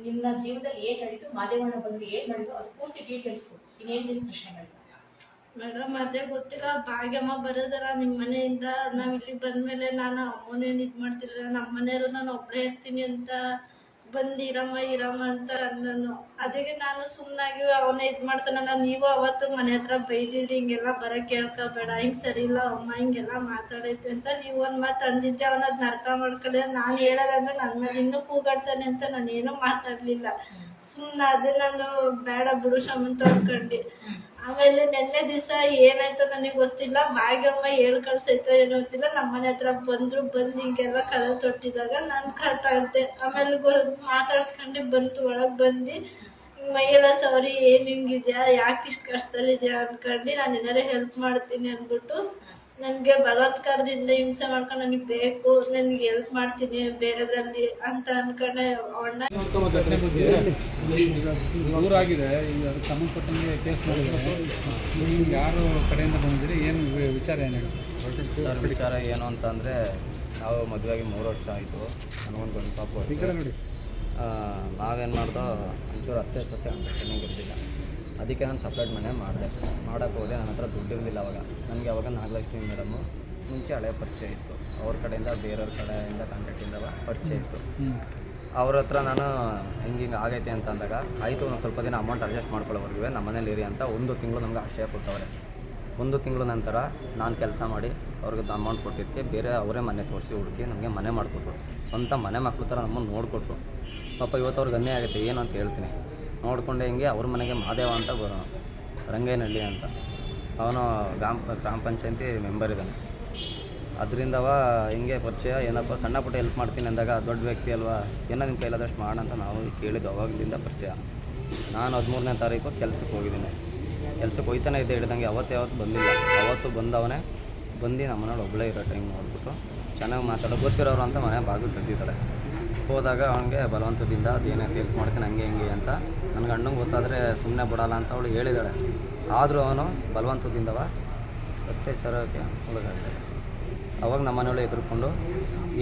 ನಿನ್ನ ಜೀವನದಲ್ಲಿ ಏನ್ ನಡೀತು, ಮಾದೇವಣ್ಣ ಬಂದು ಏನ್ ಮಾಡಿದ್ರು ಅದು ಪೂರ್ತಿ ಡೀಟೇಲ್ಸ್ ಇನ್ನೇನ್ ನಿನ್ ಪ್ರಶ್ನೆಗಳು? ಮೇಡಮ್ ಅದೇ ಗೊತ್ತಿಲ್ಲ, ಭಾಗ್ಯಮ್ಮ ಬರೋದಲ್ಲ ನಿಮ್ಮ ಮನೆಯಿಂದ. ನಾವು ಇಲ್ಲಿ ಬಂದ್ಮೇಲೆ ನಾನು ಅಮ್ಮನೇನು ಇದು ಮಾಡ್ತಿರಲಿಲ್ಲ, ನಮ್ಮ ಮನೆಯವರು ನಾನು ಒಬ್ಬಳೇ ಇರ್ತೀನಿ ಅಂತ ಬಂದು ಇರಮ್ಮ ಅಂತ ಅಂದನು. ಅದಕ್ಕೆ ನಾನು ಸುಮ್ಮನಾಗಿ ಅವನೇ ಇದು ಮಾಡ್ತಾನಲ್ಲ, ನೀವು ಅವತ್ತು ಮನೆ ಹತ್ರ ಬೈದಿದ್ರಿ ಹಿಂಗೆಲ್ಲ ಬರೋಕ್ಕೆ ಕೇಳ್ಕೊಬೇಡ, ಹಿಂಗೆ ಸರಿ ಇಲ್ಲ ಅಮ್ಮ ಹಿಂಗೆಲ್ಲ ಮಾತಾಡೈತೆ ಅಂತ ನೀವು ಒಂದು ಮಾತು ಅಂದಿದ್ರೆ ಅವನ ಅದನ್ನ ಅರ್ಥ ಮಾಡ್ಕೊಳ್ಳಿ. ನಾನು ಹೇಳೋದಂದ್ರೆ ನನ್ನ ಮೇಲೆ ಇನ್ನೂ ಕೂಗಾಡ್ತಾನೆ ಅಂತ ನಾನು ಏನೂ ಮಾತಾಡಲಿಲ್ಲ. ಸುಮ್ಮನೆ ಅದೇ ನಾನು ಬೇಡ ಬಿಡು ಶಮಂತ ಅನ್ಕೊಂಡು. ಆಮೇಲೆ ನಿನ್ನೆ ದಿವಸ ಏನಾಯ್ತು ನನಗೆ ಗೊತ್ತಿಲ್ಲ, ಭಾಗ್ಯಮ್ಮ ಹೇಳಿ ಕಳ್ಸೈತೋ ಏನೋ ಗೊತ್ತಿಲ್ಲ, ನಮ್ಮ ಮನೆ ಹತ್ರ ಬಂದು ಹಿಂಗೆಲ್ಲ ಕದ ತೊಟ್ಟಿದಾಗ ನಾನು ತಗದೆ. ಆಮೇಲೆ ಮಾತಾಡ್ಸ್ಕೊಂಡು ಬಂತು, ಒಳಗೆ ಬಂದು ಮೈಯೆಲ್ಲ ಸವರಿ ಏನು ಹಿಂಗಿದ್ಯಾ, ಯಾಕೆ ಇಷ್ಟು ಕಷ್ಟದಲ್ಲಿದ್ಯಾ ಅನ್ಕೊಂಡು ನಾನು ಏನಾರು ಹೆಲ್ಪ್ ಮಾಡ್ತೀನಿ ಅಂದ್ಬಿಟ್ಟು ನನಗೆ ಬಲಾತ್ಕಾರದಿಂದ ಹಿಂಸೆ ಮಾಡ್ಕೊಂಡು ನನಗೆ ಬೇಕು, ನನಗೆ ಹೆಲ್ಪ್ ಮಾಡ್ತೀನಿ ಬೇರೆದ್ರಲ್ಲಿ ಅಂತ ಅನ್ಕೊಂಡೆ. ಅಣ್ಣ ದೂರ ಆಗಿದೆ, ಈಗ ಅದಕ್ಕೆ ಸಂಬಂಧಪಟ್ಟಂಗೆ ಕೇಸ್ ಮಾಡಿದರೆ ನೀವು ಯಾರು ಕಡೆಯಿಂದ ಬಂದಿದ್ದೀರಿ, ಏನು ವಿಚಾರ ಏನು ಹೇಳಿ ಸರ್? ವಿಚಾರ ಏನು ಅಂತಂದರೆ, ನಾವು ಮದುವೆಯಾಗಿ 3 ವರ್ಷ ಆಯಿತು. ನನಗೊಂದು ಗಂಡು ಪಾಪು ನೋಡಿ. ನಾವೇನು ಮಾಡ್ದೋ ಒಂಚೂರು ಅತ್ತೆ ಸೊಸೆ ಅಂಡರ್ಸ್ಟ್ಯಾಂಡಿಂಗ್ ಇರಲಿಲ್ಲ. ಅದಕ್ಕೆ ನಾನು ಸಪ್ರೇಟ್ ಮನೆ ಮಾಡೋಕ್ಕೆ ಹೋದೆ. ನನ್ನ ಹತ್ರ ದುಡ್ಡು ಇರಲಿಲ್ಲ ಅವಾಗ. ನನಗೆ ಅವಾಗ ನಾಗಲಕ್ಷ್ಮಿ ಮೇಡಮು ಮುಂಚೆ ಹಳೆ ಪರಿಚಯ ಇತ್ತು, ಅವ್ರ ಕಡೆಯಿಂದ ಬೇರೆಯವ್ರ ಕಡೆಯಿಂದ ಕಾಂಟ್ಯಾಕ್ಟಿಂದ ಪರಿಚಯ ಇತ್ತು. ಅವ್ರ ಹತ್ರ ನಾನು ಹಿಂಗೆ ಆಗೈತೆ ಅಂತ ಅಂದಾಗ ಆಯಿತು ಒಂದು ಸ್ವಲ್ಪ ದಿನ ಅಮೌಂಟ್ ಅಡ್ಜಸ್ಟ್ ಮಾಡ್ಕೊಳ್ಳೋವರೆಗೂ ನಮ್ಮ ಮನೇಲಿ ಇರಿ ಅಂತ 1 ತಿಂಗಳು ನಮ್ಗೆ ಆಶ್ರಯ ಕೊಟ್ಟವ್ರೆ. 1 ತಿಂಗಳ ನಂತರ ನಾನು ಕೆಲಸ ಮಾಡಿ ಅವ್ರಿಗೆ ಅಮೌಂಟ್ ಕೊಟ್ಟಿದ್ದಕ್ಕೆ ಬೇರೆ ಅವರೇ ಮನೆ ತೋರಿಸಿ ಹುಡುಕಿ ನಮಗೆ ಮನೆ ಮಾಡಿಕೊಟ್ರು. ಸ್ವಂತ ಮನೆ ಮಕ್ಕಳು ಥರ ನಮ್ಮನ್ನು ನೋಡಿಕೊಟ್ರು. ಪಾಪ ಇವತ್ತು ಅವ್ರಿಗೆ ಅನ್ಯಾಯ ಆಗುತ್ತೆ ಏನು ಅಂತ ಹೇಳ್ತೀನಿ. ನೋಡಿಕೊಂಡೆ ಹಿಂಗೆ ಅವ್ರ ಮನೆಗೆ ಮಾದೇವ ಅಂತ ರಂಗೇನಹಳ್ಳಿ ಅಂತ, ಅವನು ಗ್ರಾಮ ಪಂಚಾಯತಿ ಮೆಂಬರ್ ಇದ್ದಾನೆ. ಅದರಿಂದವ ಹಿಂಗೆ ಪರಿಚಯ, ಏನಪ್ಪ ಸಣ್ಣ ಪುಟ್ಟ ಹೆಲ್ಪ್ ಮಾಡ್ತೀನಿ ಅಂದಾಗ ದೊಡ್ಡ ವ್ಯಕ್ತಿ ಅಲ್ವಾ, ಏನೋ ನಿಮ್ಮ ಕೈಲಾದಷ್ಟು ಮಾಡೋಣ ಅಂತ ನಾವು ಕೇಳಿದ್ದು. ಅವಾಗಲಿಂದ ಪರಿಚಯ. ನಾನು 13ನೇ ತಾರೀಕು ಕೆಲಸಕ್ಕೆ ಹೋಗಿದ್ದೀನಿ. ಕೆಲಸಕ್ಕೆ ಹೋಗ್ತಾನೆ ಇದ್ದೆ ಹಿಡ್ದಂಗೆ. ಯಾವತ್ತು ಬಂದಿಲ್ಲ. ಅವತ್ತು ಬಂದವನೇ ಬಂದು ನಮ್ಮ ಮನೇಲಿ ಒಬ್ಬಳೇ ಇರೋ ಟೈಮ್ ನೋಡ್ಬಿಟ್ಟು ಚೆನ್ನಾಗಿ ಮಾತಾಡೋ ಗೊತ್ತಿರೋರು ಅಂತ ಮನೆ ಬಾಗಿಲು ತೆಗ್ದಿದ್ದಾಳೆ. ಹೋದಾಗ ಅವನಿಗೆ ಬಲವಂತದಿಂದ ಅದೇನೈತೆ ಹೆಲ್ಪ್ ಮಾಡ್ತೀನಿ ಹಂಗೆ ಹಿಂಗೆ ಅಂತ ನನಗೆ ಅಣ್ಣಂಗೆ ಗೊತ್ತಾದರೆ ಸುಮ್ಮನೆ ಬಿಡಲ್ಲ ಅಂತ ಅವಳು ಹೇಳಿದ್ದಾಳೆ. ಆದರೂ ಅವನು ಬಲವಂತದಿಂದವ ಅತ್ಯಾಚಾರಕ್ಕೆ ಒಳಗಾಗಿದ್ದಾಳೆ. ಅವಾಗ ನಮ್ಮ ಮನೆಯೊಳಗೆ ಎದುರ್ಕೊಂಡು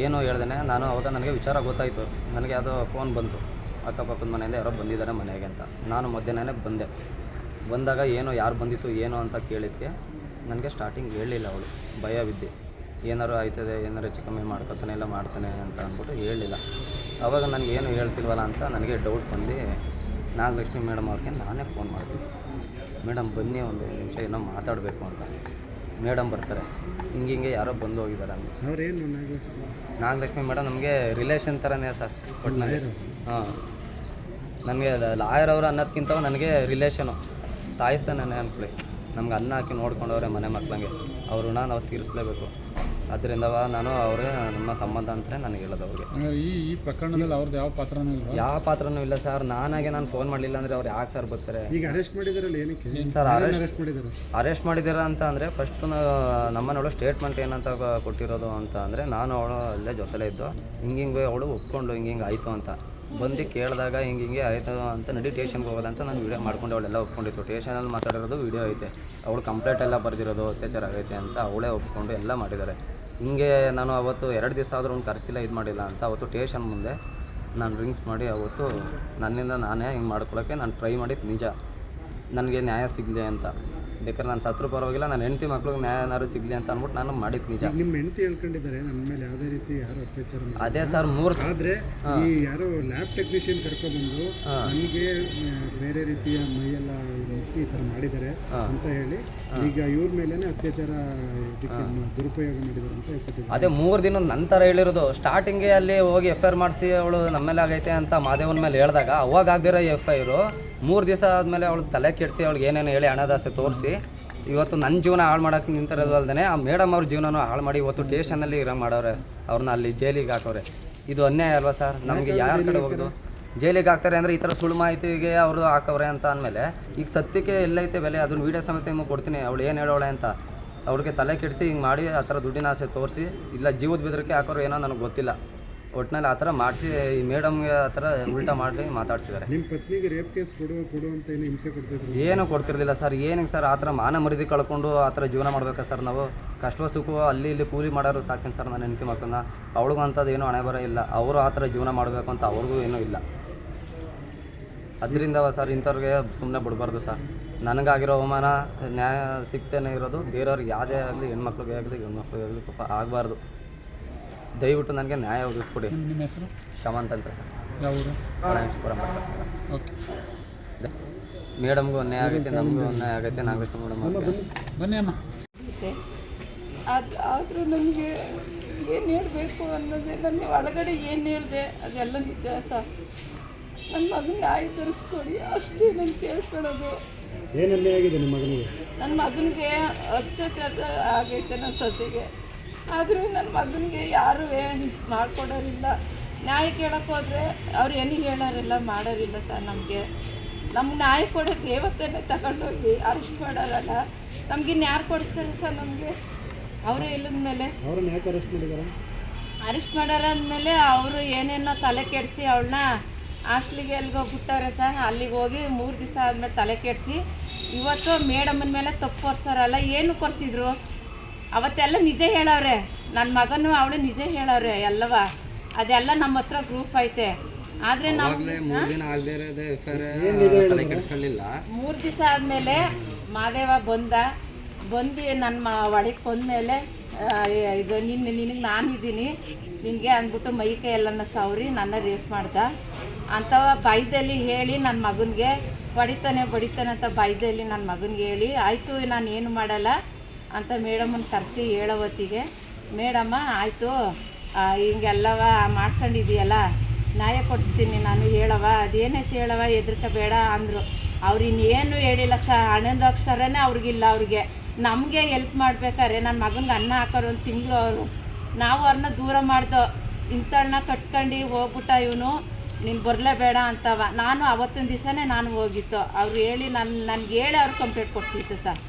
ಏನೂ ಹೇಳ್ದೇನೆ ನಾನು ಅವಾಗ ನನಗೆ ವಿಚಾರ ಗೊತ್ತಾಯಿತು. ನನಗೆ ಯಾವುದೋ ಫೋನ್ ಬಂತು, ಅಕ್ಕಪಕ್ಕದ ಮನೆಯಿಂದ ಯಾರೋ ಬಂದಿದ್ದಾರೆ ಮನೆಗೆ ಅಂತ. ನಾನು ಮಧ್ಯಾಹ್ನನೇ ಬಂದಾಗ ಏನೋ ಯಾರು ಬಂದಿತ್ತು ಏನೋ ಅಂತ ಕೇಳಿದ್ದಕ್ಕೆ ನನಗೆ ಸ್ಟಾರ್ಟಿಂಗ್ ಹೇಳಲಿಲ್ಲ. ಅವಳು ಭಯ ಬಿದ್ದು ಏನಾರು ಆಯ್ತದೆ, ಏನಾರು ಚಿಕ್ಕಮ್ಮಿ ಮಾಡ್ಕೊತಾನೆ ಇಲ್ಲ ಮಾಡ್ತಾನೆ ಅಂತ ಅಂದ್ಬಿಟ್ಟು ಹೇಳಲಿಲ್ಲ. ಆವಾಗ ನನಗೆ ಏನು ಹೇಳ್ತಿಲ್ವಲ್ಲ ಅಂತ ನನಗೆ ಡೌಟ್ ಬಂದು ನಾಗಲಕ್ಷ್ಮಿ ಮೇಡಮ್ ಅವ್ರಿಗೆ ನಾನೇ ಫೋನ್ ಮಾಡ್ತೀನಿ. ಮೇಡಮ್ ಬನ್ನಿ ಒಂದು ನಿಮಿಷ ಏನೋ ಮಾತಾಡಬೇಕು ಅಂತ. ಮೇಡಮ್ ಬರ್ತಾರೆ. ಹಿಂಗೆ ಯಾರೋ ಬಂದು ಹೋಗಿದ್ದಾರೆ ಅಂತ. ಅವ್ರೇನು ನಾಗಲಕ್ಷ್ಮಿ ಮೇಡಮ್ ನಮಗೆ ರಿಲೇಷನ್ ಥರನೇ ಸರ್ ಒಟ್ಟಿನಲ್ಲಿ. ಹಾಂ, ನನಗೆ ಲಾಯರ್ ಅವರು ಅನ್ನೋದಕ್ಕಿಂತ ನನಗೆ ರಿಲೇಷನು, ತಾಯಿಸ್ತಾನೆ ಅಂದ್ಕೊಳ್ಳಿ. ನಮ್ಗೆ ಅನ್ನ ಹಾಕಿ ನೋಡ್ಕೊಂಡವ್ರೆ ಮನೆ ಮಕ್ಕಳಂಗೆ. ಅವ್ರ ಋಣ ನಾವು ತೀರಿಸಲೇಬೇಕು. ಅದರಿಂದ ನಾನು ಅವರೇ ನಮ್ಮ ಸಂಬಂಧ ಅಂತಲೇ ನನಗೆ ಹೇಳೋದು ಅವ್ರಿಗೆ. ಈ ಪ್ರಕರಣದಲ್ಲಿ ಅವ್ರದ್ದು ಯಾವ ಪಾತ್ರನೂ ಇಲ್ಲ? ಯಾವ ಪಾತ್ರನೂ ಇಲ್ಲ ಸರ್. ನಾನು ಫೋನ್ ಮಾಡಲಿಲ್ಲ ಅಂದರೆ ಅವ್ರು ಯಾಕೆ ಸರ್ ಬರ್ತಾರೆ? ಈಗ ಅರೆಸ್ಟ್ ಮಾಡಿದಾರಲ್ಲ, ಏನಕ್ಕೆ ಸರ್ ಅರೆಸ್ಟ್ ಮಾಡಿದ್ದೀರಾ ಅಂತ ಅಂದರೆ ಫಸ್ಟು ನಮ್ಮನ್ನವಳು ಸ್ಟೇಟ್ಮೆಂಟ್ ಏನಂತ ಕೊಟ್ಟಿರೋದು ಅಂತ ಅಂದರೆ, ನಾನು ಅವಳು ಅಲ್ಲೇ ಜೊತೆಲೇ ಇದ್ದು ಹಿಂಗೆ ಅವಳು ಒಪ್ಕೊಂಡು ಹಿಂಗೆ ಆಯಿತು ಅಂತ ಬಂದು ಕೇಳಿದಾಗ ಹಿಂಗೆ ಆಯಿತು ಅಂತ ನಡಿ ಟೇಷನ್ಗೆ ಹೋಗೋದಂತ ನಾನು ವೀಡಿಯೋ ಮಾಡ್ಕೊಂಡು ಅವಳೆಲ್ಲ ಒಪ್ಕೊಂಡಿತ್ತು. ಟೇಷನಲ್ಲಿ ಮಾತಾಡಿರೋದು ವೀಡಿಯೋ ಐತೆ. ಅವಳು ಕಂಪ್ಲೇಂಟ್ ಎಲ್ಲ ಬರೆದಿರೋದು ಅತ್ಯಾಚಾರ ಆಗೈತೆ ಅಂತ ಅವಳೇ ಒಪ್ಕೊಂಡು ಎಲ್ಲ ಮಾಡಿದ್ದಾರೆ. ಹಿಂಗೆ ನಾನು ಅವತ್ತು 2 ದಿವಸ ಆದರೂ ಅವ್ನು ಕರೆಸಿಲ್ಲ, ಇದು ಮಾಡಿಲ್ಲ ಅಂತ ಅವತ್ತು ಟೇಷನ್ ಮುಂದೆ ನಾನು ರಿಂಗ್ಸ್ ಮಾಡಿ ಅವತ್ತು ನನ್ನಿಂದ ನಾನೇ ಹಿಂಗೆ ಮಾಡ್ಕೊಳ್ಳೋಕ್ಕೆ ನಾನು ಟ್ರೈ ಮಾಡಿದ್ದು ನಿಜ. ನನಗೆ ನ್ಯಾಯ ಸಿಗಲಿ ಅಂತ. ಬೇಕಾದ್ರೆ ನಾನು ಸತ್ರು ಪರವಾಗಿಲ್ಲ, ನನ್ನ ಹೆಂಡತಿ ಮಕ್ಳಿಗೆ ನ್ಯಾಯ ಏನಾದ್ರು ಸಿಗಲಿ ಅಂತ ಅಂದ್ಬಿಟ್ಟು ನಾನು ಮಾಡಿದ್ದು ನಿಜ. ನಿಮ್ಮ ಹೆಂಡತಿ ಹೇಳ್ಕೊಂಡಿದ್ದಾರೆ ನನ್ನ ಮೇಲೆ ಯಾವುದೇ ರೀತಿ ಯಾರು ಅತ್ಯಾಚಾರ ಅದೇ ಸರ್ 3 ಆದರೆ ಈ ಯಾರೋ ಲ್ಯಾಬ್ ಟೆಕ್ನಿಷಿಯನ್ ಕರ್ಕೊಬಂದು ನನಗೆ ಬೇರೆ ರೀತಿಯ ಮೈಯೆಲ್ಲ ಈ ಥರ ಮಾಡಿದ್ದಾರೆ ಅಂತ ಹೇಳಿ ಈಗ ಇವ್ರ ಮೇಲೇ ಅತ್ಯಾಚಾರ ದುರುಪಯೋಗ ಮಾಡಿದ್ದಾರೆ ಅಂತ ಹೇಳ್ಕೊಟ್ಟಿದ್ದಾರೆ. ಅದೇ 3 ದಿನದ ನಂತರ ಹೇಳಿರೋದು. ಸ್ಟಾರ್ಟಿಂಗೇ ಅಲ್ಲಿ ಹೋಗಿ FIR ಮಾಡಿಸಿ ಅವಳು ನಮ್ಮ ಮೇಲೆ ಆಗೈತೆ ಅಂತ ಮಾದೇವನ ಮೇಲೆ ಹೇಳಿದಾಗ ಅವಾಗ ಆಗದಿರೋ FIR 3 ದಿವಸ ಆದಮೇಲೆ ಅವಳು ತಲೆ ಕೆಡಿಸಿ ಅವಳಿಗೆ ಏನೇನು ಹೇಳಿ ಹಣದಾಸೆ ತೋರಿಸಿ ಇವತ್ತು ನನ್ನ ಜೀವನ ಹಾಳು ಮಾಡೋಕ್ಕೆ ನಿಂತಿರೋದು ಅಲ್ಲದೆ ಆ ಮೇಡಮ್ ಅವ್ರ ಜೀವನನೂ ಹಾಳು ಮಾಡಿ ಇವತ್ತು ಟೇಷನಲ್ಲಿ ಇರೋ ಮಾಡೋರೆ, ಅವ್ರನ್ನ ಅಲ್ಲಿ ಜೈಲಿಗೆ ಹಾಕೋರೆ. ಇದು ಅನ್ಯಾಯ ಅಲ್ವಾ ಸರ್? ನಮಗೆ ಯಾರ ಕಡೆ ಹೋಗೋದು? ಜೈಲಿಗೆ ಹಾಕ್ತಾರೆ ಅಂದರೆ ಈ ಥರ ಸುಳ್ಳು ಮಾಹಿತಿಗೆ ಅವರು ಹಾಕವ್ರೆ ಅಂತ ಅಂದಮೇಲೆ ಈಗ ಸತ್ಯಕ್ಕೆ ಎಲ್ಲೈತೆ ಬೆಲೆ? ಅದನ್ನು ವೀಡಿಯೋ ಸಮೇತ ನಿಮಗೆ ಕೊಡ್ತೀನಿ. ಅವಳು ಏನು ಹೇಳೋಳೆ ಅಂತ ಅವ್ರಿಗೆ ತಲೆ ಕೆಡಿಸಿ ಹಿಂಗೆ ಮಾಡಿ ಆ ಥರ ದುಡ್ಡಿನ ಆಸೆ ತೋರಿಸಿ ಇಲ್ಲ ಜೀವದ ಬೆದರಿಕೆ ಹಾಕೋರು ಏನೋ ನನಗೆ ಗೊತ್ತಿಲ್ಲ. ಒಟ್ಟಿನಲ್ಲಿ ಆ ಥರ ಮಾಡಿಸಿ ಈ ಮೇಡಮ್ಗೆ ಆ ಥರ ಉಲ್ಟಾ ಮಾಡಿ ಮಾತಾಡ್ಸಿದ್ದಾರೆ. ನಿಮ್ಮ ಪತ್ನಿಗೆ ರೇಪ್ ಕೇಸ್ ಕೊಡು ಅಂತ ಏನು ಹಿಂಸೆ ಕೊಡ್ತಿದ್ರು? ಏನೂ ಕೊಡ್ತಿರ್ಲಿಲ್ಲ ಸರ್. ಏನಕ್ಕೆ ಸರ್ ಆ ಥರ ಮಾನ ಮರ್ಯಾದೆ ಕಳ್ಕೊಂಡು ಆ ಥರ ಜೀವನ ಮಾಡ್ಬೇಕಾ ಸರ್? ನಾವು ಕಷ್ಟ ಸುಖ ಅಲ್ಲಿ ಇಲ್ಲಿ ಕೂಲಿ ಮಾಡೋರು ಸಾಕ್ತೀನಿ ಸರ್ ನನ್ನ ಹೆಂಡತಿ ಮಕ್ಕಳನ್ನ. ಅವಳಿಗೂ ಅಂಥದ್ದು ಏನೂ ಹಣೆ ಬರ ಇಲ್ಲ. ಅವರು ಆ ಥರ ಜೀವನ ಮಾಡಬೇಕು ಅಂತ ಅವ್ರಿಗೂ ಏನೂ ಇಲ್ಲ. ಅದರಿಂದ ಸರ್ ಇಂಥವ್ರಿಗೆ ಸುಮ್ಮನೆ ಬಿಡಬಾರ್ದು ಸರ್. ನನಗಾಗಿರೋ ಅವಮಾನ ನ್ಯಾಯ ಸಿಗ್ತೇನೆ ಇರೋದು ಬೇರೆಯವ್ರಿಗೆ ಯಾವುದೇ ಆಗಲಿ, ಹೆಣ್ಮಕ್ಳಿಗೆ ಆಗಲಿ ಗಂಡ್ಮಕ್ಳಿಗೆ ಆಗಲಿ ಪಾಪ ಆಗಬಾರ್ದು. ದಯವಿಟ್ಟು ನನಗೆ ನ್ಯಾಯ ಒದಗಿಸ್ಕೊಡಿ. ನಿಮ್ಮ ಹೆಸರು? ಶಮಂತ್ ಅಂತ ಸರ್, ಯಾವ ಊರು? ಗಣೇಶ್ಪುರ ಮಠ. ಓಕೆ, ಮೇಡಮ್ಗೂ ಅನ್ಯಾಯ ಆಗೈತೆ, ನಮಗೂ ಅನ್ಯಾಯ ಆಗೈತೆ. ನಾಗೇಶ್ವರ ಮೇಡಮ್ ಬನ್ನಿ ಅಮ್ಮ. ಆದರೂ ನನಗೆ ಏನು ಹೇಳಬೇಕು ಅನ್ನೋದೇ, ನನ್ನ ಒಳಗಡೆ ಏನು ಹೇಳಿದೆ ಅದೆಲ್ಲ ನಿಜ ಸರ್. ನನ್ನ ಮಗನಿಗೆ ಆಯ್ತು ತರಿಸ್ಕೊಡಿ, ಅಷ್ಟೇ ನಾನು ಕೇಳ್ಕೊಳ್ಳೋದು. ಏನಲ್ಲಿ ಆಗಿದೆ ನಿಮ್ಮ ಮಗನಿಗೆ? ನನ್ನ ಮಗನಿಗೆ ಅತ್ಯಾಚಾರ ಆಗೈತೆ ನನ್ನ ಸೊಸೆಗೆ. ಆದರೂ ನನ್ನ ಮಗನಿಗೆ ಯಾರೂ ಮಾಡ್ಕೊಡೋರಿಲ್ಲ. ನ್ಯಾಯ ಕೇಳೋಕ್ಕೆ ಹೋದರೆ ಅವ್ರು ಏನು ಹೇಳೋರಿಲ್ಲ, ಮಾಡೋರಿಲ್ಲ ಸರ್. ನಮ್ಗೆ ನ್ಯಾಯ ಕೊಡೋ ದೇವತೆನೇ ತಗೊಂಡೋಗಿ ಅರೆಸ್ಟ್ ಮಾಡೋರಲ್ಲ, ನಮ್ಗಿನ್ನು ಯಾರು ಕೊಡಿಸ್ತಾರೆ ಸರ್? ನಮಗೆ ಅವರೇ ಇಲ್ಲದ ಮೇಲೆ ಅವ್ರನ್ನ ಯಾಕೆ ಅರೆಸ್ಟ್ ಮಾಡಿದಾರೆ? ಅರೆಸ್ಟ್ ಮಾಡ್ಯಾರ ಅಂದಮೇಲೆ ಅವರು ಏನೇನೋ ತಲೆ ಕೆಡಿಸಿ ಅವಳನ್ನ ಹಾಸ್ಟ್ಲಿಗೆ ಎಲ್ಗೋಗ್ಬಿಟ್ಟವ್ರೆ ಸರ್. ಅಲ್ಲಿಗೆ ಹೋಗಿ 3 ದಿವಸ ಆದಮೇಲೆ ತಲೆ ಕೆಡಿಸಿ ಇವತ್ತು ಮೇಡಮ್ಮನ ಮೇಲೆ ತಪ್ಪು ಕೊರ್ಸ್ತಾರಲ್ಲ. ಏನು ಕೊರ್ಸಿದ್ರು? ಅವತ್ತೆಲ್ಲ ನಿಜ ಹೇಳವ್ರೆ. ನನ್ನ ಮಗನೂ ಅವಳು ನಿಜ ಹೇಳವ್ರೆ ಎಲ್ಲವ. ಅದೆಲ್ಲ ನಮ್ಮ ಹತ್ರ ಗ್ರೂಪ್ ಐತೆ. ಆದರೆ ನಾವು 3 ದಿನ ಕೆಡಿಸ್ಕೊಳ್ಳಿಲ್ಲ. 3 ದಿವಸ ಆದಮೇಲೆ ಮಾದೇವ ಬಂದು ನನ್ನ ಒಳಗೆ ಬಂದಮೇಲೆ ಇದು ನಿನಗೆ ನಾನಿದ್ದೀನಿ ನಿನಗೆ ಅಂದ್ಬಿಟ್ಟು ಮೈಕೈ ಎಲ್ಲನ ಸವರಿ ನನ್ನ ರೇಪ್ ಮಾಡ್ದ ಅಂಥವ ಬಾಯ್ದಲ್ಲಿ ಹೇಳಿ ನನ್ನ ಮಗನಿಗೆ ಬಡಿತಾನೆ ಅಂತ ಬಾಯ್ದಲ್ಲಿ ನನ್ನ ಮಗನಿಗೆ ಹೇಳಿ ಆಯಿತು ನಾನು ಏನು ಮಾಡಲ್ಲ ಅಂತ ಮೇಡಮನ್ನು ಕರೆಸಿ ಹೇಳೋ ಹೊತ್ತಿಗೆ ಮೇಡಮ್ಮ ಆಯಿತು ಹಿಂಗೆಲ್ಲವ ಮಾಡ್ಕೊಂಡಿದ್ದೀಯಲ್ಲ ನ್ಯಾಯ ಕೊಡಿಸ್ತೀನಿ ನಾನು ಹೇಳವ, ಅದೇನೈತೆ ಹೇಳವ, ಹೆದರ್ಕೋಬೇಡ ಅಂದರು. ಅವ್ರು ಇನ್ನೇನು ಹೇಳಿಲ್ಲ ಸರ್. ಹಣದ ಅಕ್ಷರನೇ ಅವ್ರಿಗಿಲ್ಲ. ಅವ್ರಿಗೆ ನಮಗೆ ಹೆಲ್ಪ್ ಮಾಡ್ಬೇಕಾದ್ರೆ ನನ್ನ ಮಗನಿಗೆ ಅನ್ನ ಹಾಕೋರು 1 ತಿಂಗಳು ಅವರು. ನಾವು ಅವ್ರನ್ನ ದೂರ ಮಾಡ್ದೋ. ಇಂಥಳನ್ನ ಕಟ್ಕೊಂಡು ಹೋಗ್ಬಿಟ್ಟ ಇವನು, ನೀನು ಬರಲೇಬೇಡ ಅಂತವ. ನಾನು ಅವತ್ತಿನ ದಿವಸನೇ ನಾನು ಹೋಗಿತ್ತು. ಅವ್ರು ಹೇಳಿ ನನಗೆ ಹೇಳಿ ಅವ್ರು ಕಂಪ್ಲೇಂಟ್ ಕೊಡ್ಸಿತ್ತು ಸರ್.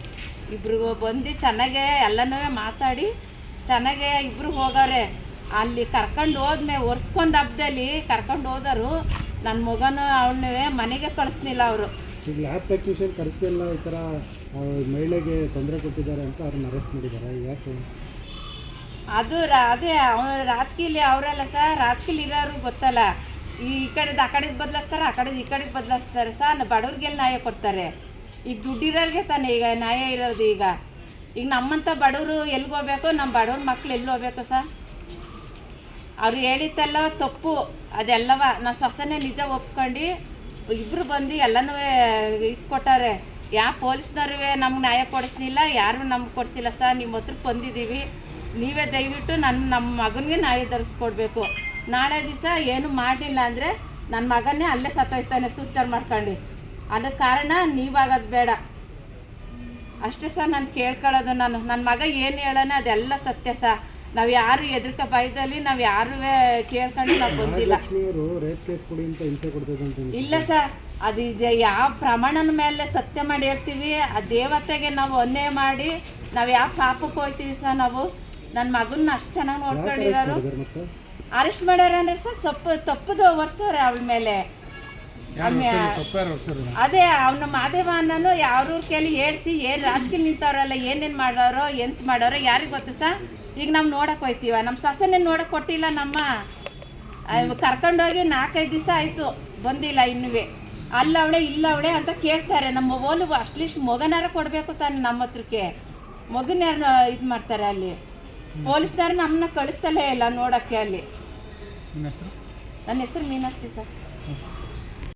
ಇಬ್ರಿಗೂ ಬಂದು ಚೆನ್ನಾಗೇ ಎಲ್ಲನೂ ಮಾತಾಡಿ ಚೆನ್ನಾಗೇ ಇಬ್ಬರು ಹೋಗವ್ರೆ. ಅಲ್ಲಿ ಕರ್ಕೊಂಡು ಹೋದ್ಮೇಲೆ ಒರ್ಸ್ಕೊಂಡು ಹಬ್ಬದಲ್ಲಿ ಕರ್ಕೊಂಡು ಹೋದರು. ನನ್ನ ಮಗನೂ ಅವಳನ್ನೇ ಮನೆಗೆ ಕಳಿಸ್ಲಿಲ್ಲ ಅವರು. ಈಗ ಲ್ಯಾಬ್ ಟೆಕ್ನಿಷಿಯನ್ ಕರೆಸಿಲ್ಲ, ಈ ಥರ ಮಹಿಳೆಗೆ ತೊಂದರೆ ಕೊಟ್ಟಿದ್ದಾರೆ ಅಂತ ಅವ್ರನ್ನ ಅರೆಸ್ಟ್ ಮಾಡಿದ್ದಾರೆ. ಯಾಕೆ? ಅದು ಅದೇ ರಾಜಕೀಯಲ್ಲಿ ಅವರೆಲ್ಲ ಸರ್. ರಾಜಕೀಯಲ್ಲಿ ಇರೋರು ಗೊತ್ತಲ್ಲ, ಈ ಕಡೆದು ಆ ಕಡೆದು ಬದಲಾಯಿಸ್ತಾರೆ, ಆ ಕಡೆದು ಈ ಕಡೆಗೆ ಬದಲಾಯಿಸ್ತಾರೆ ಸರ್. ಬಡವ್ರಿಗೆಲ್ಲ ನ್ಯಾಯ ಕೊಡ್ತಾರೆ. ಈಗ ದುಡ್ಡಿರೋರಿಗೆ ತಾನೇ ಈಗ ನ್ಯಾಯ ಇರೋದು. ಈಗ ನಮ್ಮಂಥ ಬಡವರು ಎಲ್ಲಿಗೆ ಹೋಗ್ಬೇಕು? ನಮ್ಮ ಬಡವ್ರ ಮಕ್ಳು ಎಲ್ಲಿ ಹೋಗ್ಬೇಕು ಸರ್? ಅವ್ರು ಹೇಳಿದ್ದೆಲ್ಲ ತಪ್ಪು ಅದೆಲ್ಲವ. ನಾವು ಸೊಸೆನೇ ನಿಜ ಒಪ್ಕೊಂಡು ಇಬ್ಬರು ಬಂದು ಎಲ್ಲನೂ ಇದು ಕೊಟ್ಟಾರೆ. ಯಾವ ಪೊಲೀಸ್ನವ್ರೂ ನಮ್ಗೆ ನ್ಯಾಯ ಕೊಡಿಸ್ಲಿಲ್ಲ, ಯಾರೂ ನಮ್ಗೆ ಕೊಡಿಸಿಲ್ಲ ಸರ್. ನಿಮ್ಮ ಹತ್ರಕ್ಕೆ ಬಂದಿದ್ದೀವಿ, ನೀವೇ ದಯವಿಟ್ಟು ನಮ್ಮ ಮಗನಿಗೆ ನ್ಯಾಯ ತರಿಸ್ಕೊಡ್ಬೇಕು. ನಾಳೆ ದಿವಸ ಏನು ಮಾಡಲಿಲ್ಲ ಅಂದರೆ ನನ್ನ ಮಗನ್ನೇ ಅಲ್ಲೇ ಸತ್ತೋಯ್ತಾನೆ ಸೂಚನೆ ಮಾಡ್ಕೊಂಡು. ಅದಕ್ಕೆ ಕಾರಣ ನೀವಾಗೋದು ಬೇಡ ಅಷ್ಟೇ ಸರ್. ನಾನು ಕೇಳ್ಕೊಳ್ಳೋದು ನನ್ನ ಮಗ ಏನು ಹೇಳೋಣ ಅದೆಲ್ಲ ಸತ್ಯ ಸರ್. ನಾವು ಯಾರು ಎದುರ್ಕ ಭಯದಲ್ಲಿ ನಾವು ಯಾರೂ ಕೇಳ್ಕೊಂಡು ನಾವು ಬಂದಿಲ್ಲ. ಇಲ್ಲ ಸರ್, ಅದು ಇದೆ ಯಾವ ಪ್ರಮಾಣದ ಮೇಲೆ ಸತ್ಯ ಮಾಡಿ ಹೇಳ್ತೀವಿ. ಆ ದೇವತೆಗೆ ನಾವು ಅನ್ಯಾಯ ಮಾಡಿ ನಾವು ಯಾವ ಪಾಪಕ್ಕೆ ಹೋಗ್ತೀವಿ ಸರ್. ನಾವು ನನ್ನ ಮಗನ್ನ ಅಷ್ಟು ಚೆನ್ನಾಗಿ ನೋಡ್ಕೊಂಡಿರೋರು ಅರೆಸ್ಟ್ ಮಾಡ್ಯಾರ ಅಂದ್ರೆ ಸರ್ ತಪ್ಪದು ವರ್ಷವ್ರೆ ಅವಳ ಮೇಲೆ. ಅದೇ ಅವನ ಮಾದೇವ ಅನ್ನೋನು ಯಾವ್ರ ಕೈಲಿ ಹೇಳ್ಸಿ ಏನು ರಾಜಕೀಯ ನಿಂತವ್ರಲ್ಲ ಏನೇನು ಮಾಡೋರೋ ಎಂತ ಮಾಡೋರೋ ಯಾರಿಗೆ ಗೊತ್ತು ಸರ್. ಈಗ ನಾವು ನೋಡಕ್ಕೆ ಹೋಗ್ತೀವ, ನಮ್ಮ ಸೊಸೆನೇ ನೋಡಕ್ಕೆ ಕೊಟ್ಟಿಲ್ಲ. ನಮ್ಮ ಕರ್ಕೊಂಡೋಗಿ 4-5 ದಿವಸ ಆಯಿತು ಬಂದಿಲ್ಲ ಇನ್ನೂ. ಅಲ್ಲವಳೆ ಇಲ್ಲವಳೆ ಅಂತ ಕೇಳ್ತಾರೆ. ನಮ್ಮ ಓಲು ಅಟ್ಲೀಸ್ಟ್ ಮಗನಾರ ಕೊಡಬೇಕು ತಾನೆ ನಮ್ಮ ಹತ್ರಕ್ಕೆ. ಮಗನ ಯಾರು ಇದು ಮಾಡ್ತಾರೆ ಅಲ್ಲಿ ಪೊಲೀಸ್ನವ್ರು ನಮ್ಮನ್ನ ಕಳಿಸ್ತಲೇ ಇಲ್ಲ ನೋಡೋಕ್ಕೆ ಅಲ್ಲಿ. ನನ್ನ ಹೆಸರು ಮೀನಾಕ್ಷಿ ಸರ್.